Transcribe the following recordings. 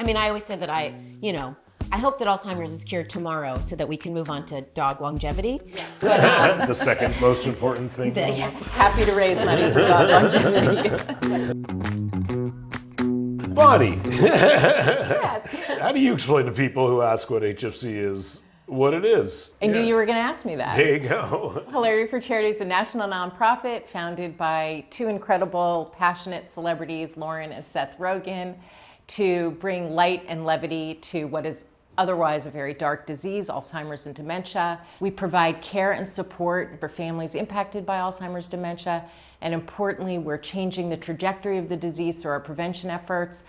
I mean, I always say that I hope that Alzheimer's is cured tomorrow so that we can move on to dog longevity. Yes. But, The second most important thing. yes. Happy to raise money for dog longevity. Bonnie, how do you explain to people who ask what HFC is what it is? I knew you were going to ask me that. There you go. Hilarity for Charity is a national nonprofit founded by two incredible, passionate celebrities, Lauren and Seth Rogen, to bring light and levity to what is otherwise a very dark disease, Alzheimer's and dementia. We provide care and support for families impacted by Alzheimer's dementia. And importantly, we're changing the trajectory of the disease through our prevention efforts,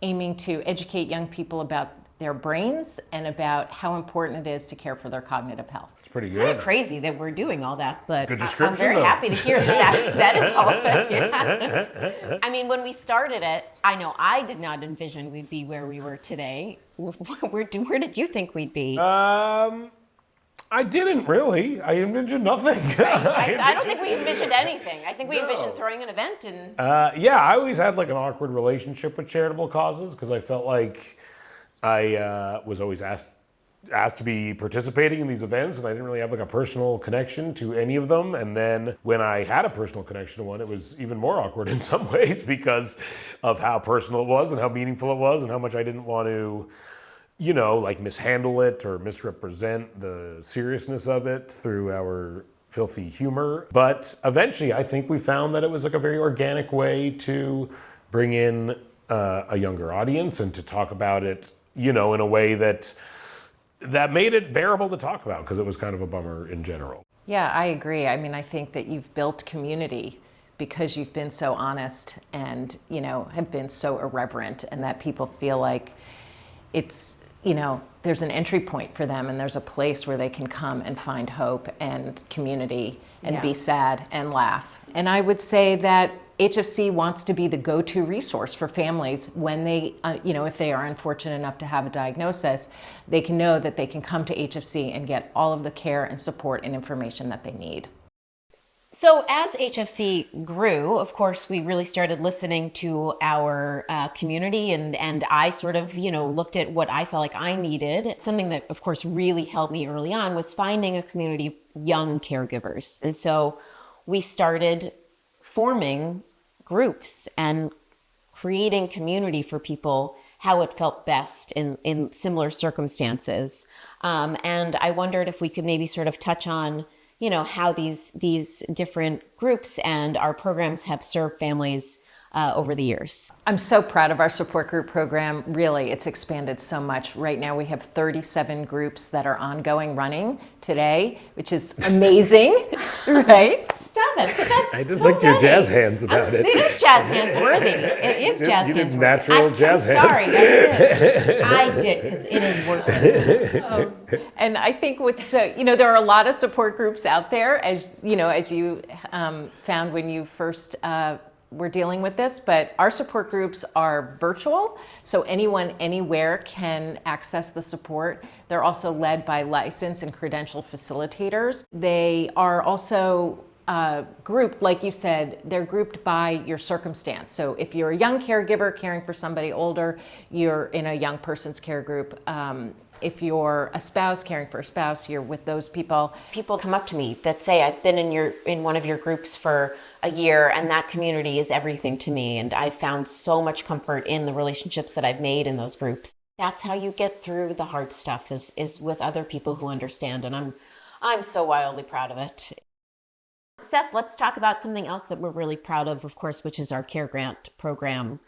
aiming to educate young people about their brains and about how important it is to care for their cognitive health. It's pretty Kind good. of crazy that we're doing all that, but Good I'm description, very though. happy to hear that is all. Yeah. I mean, when we started it, I know I did not envision we'd be where we were today. Where did you think we'd be? I didn't really. I envisioned nothing. I don't think we envisioned anything. I think we envisioned throwing an event and... Yeah, I always had like an awkward relationship with charitable causes because I felt like I was always asked to be participating in these events, and I didn't really have like a personal connection to any of them. And then when I had a personal connection to one, it was even more awkward in some ways because of how personal it was and how meaningful it was and how much I didn't want to, like mishandle it or misrepresent the seriousness of it through our filthy humor. But eventually I think we found that it was like a very organic way to bring in a younger audience and to talk about it, in a way that made it bearable to talk about because it was kind of a bummer in general. Yeah, I agree. I mean, I think that you've built community because you've been so honest and, have been so irreverent, and that people feel like it's, there's an entry point for them and there's a place where they can come and find hope and community and be sad and laugh. And I would say that HFC wants to be the go-to resource for families when they, if they are unfortunate enough to have a diagnosis, they can know that they can come to HFC and get all of the care and support and information that they need. So as HFC grew, of course, we really started listening to our community, and I sort of, looked at what I felt like I needed. Something that, of course, really helped me early on was finding a community of young caregivers. And so we started forming groups and creating community for people how it felt best in similar circumstances. And I wondered if we could maybe sort of touch on how these different groups and our programs have served families over the years. I'm so proud of our support group program. Really, it's expanded so much. Right now we have 37 groups that are ongoing running today, which is amazing, right? Stop it. But that's I just so licked your funny. jazz hands about it. It is jazz hands worthy. It is jazz You hands did worthy. natural jazz hands. Sorry, I did because it is working. And I think what's, there are a lot of support groups out there, as you found when you first were dealing with this, but our support groups are virtual, so anyone, anywhere can access the support. They're also led by licensed and credentialed facilitators. They are also grouped, like you said, they're grouped by your circumstance. So if you're a young caregiver caring for somebody older, you're in a young person's care group. If you're a spouse caring for a spouse, you're with those people. People come up to me that say, I've been in one of your groups for a year, and that community is everything to me. And I found so much comfort in the relationships that I've made in those groups. That's how you get through the hard stuff, is with other people who understand. And I'm so wildly proud of it. Seth, let's talk about something else that we're really proud of course, which is our Care Grant program.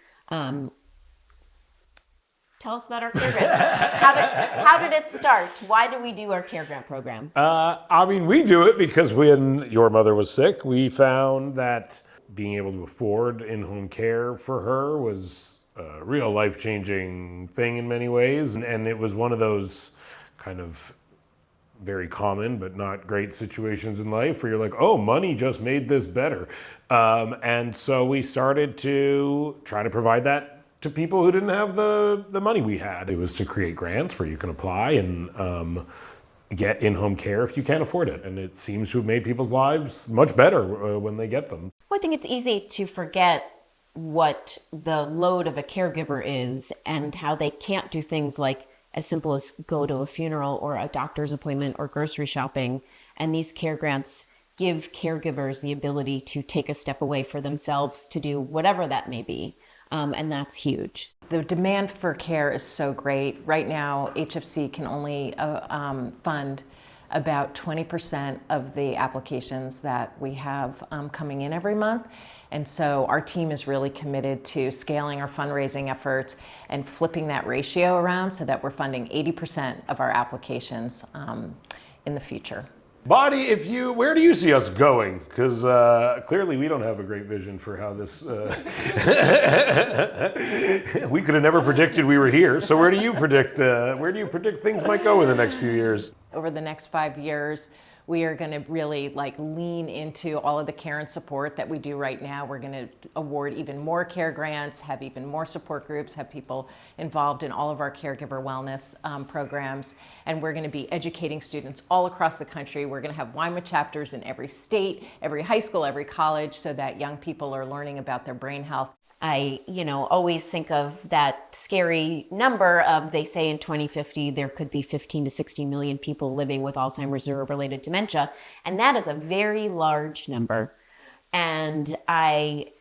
Tell us about our Care Grant. How did it start? Why do we do our Care Grant program? We do it because when your mother was sick, we found that being able to afford in-home care for her was a real life-changing thing in many ways. And it was one of those kind of very common but not great situations in life where you're like, oh, money just made this better. And so we started to try to provide that to people who didn't have the money we had. It was to create grants where you can apply and get in-home care if you can't afford it. And it seems to have made people's lives much better when they get them. Well, I think it's easy to forget what the load of a caregiver is and how they can't do things like as simple as go to a funeral or a doctor's appointment or grocery shopping. And these care grants give caregivers the ability to take a step away for themselves to do whatever that may be. And that's huge. The demand for care is so great. Right now, HFC can only fund about 20% of the applications that we have coming in every month. And so our team is really committed to scaling our fundraising efforts and flipping that ratio around so that we're funding 80% of our applications in the future. Bonnie, where do you see us going? Because clearly we don't have a great vision for how this. We could have never predicted we were here. So where do you predict things might go in the next few years? Over the next 5 years, we are going to really lean into all of the care and support that we do right now. We're going to award even more care grants, have even more support groups, have people involved in all of our caregiver wellness programs. And we're going to be educating students all across the country. We're going to have WIMA chapters in every state, every high school, every college, so that young people are learning about their brain health. I, always think of that scary number of, they say in 2050, there could be 15 to 16 million people living with Alzheimer's or related dementia. And that is a very large number. And I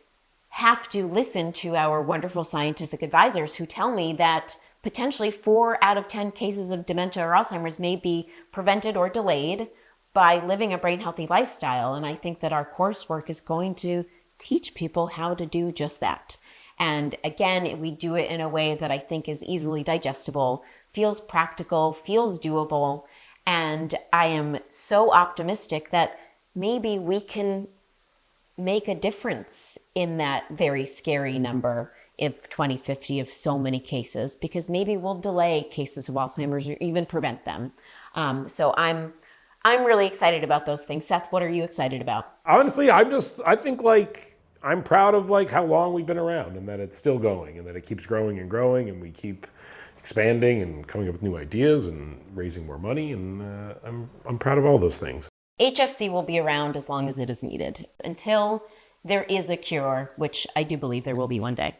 have to listen to our wonderful scientific advisors who tell me that potentially 4 out of 10 cases of dementia or Alzheimer's may be prevented or delayed by living a brain healthy lifestyle. And I think that our coursework is going to teach people how to do just that. And again, we do it in a way that I think is easily digestible, feels practical, feels doable. And I am so optimistic that maybe we can make a difference in that very scary number of 2050 of so many cases, because maybe we'll delay cases of Alzheimer's or even prevent them. So I'm really excited about those things. Seth, what are you excited about? Honestly, I'm proud of how long we've been around and that it's still going and that it keeps growing and growing and we keep expanding and coming up with new ideas and raising more money. And I'm proud of all those things. HFC will be around as long as it is needed until there is a cure, which I do believe there will be one day.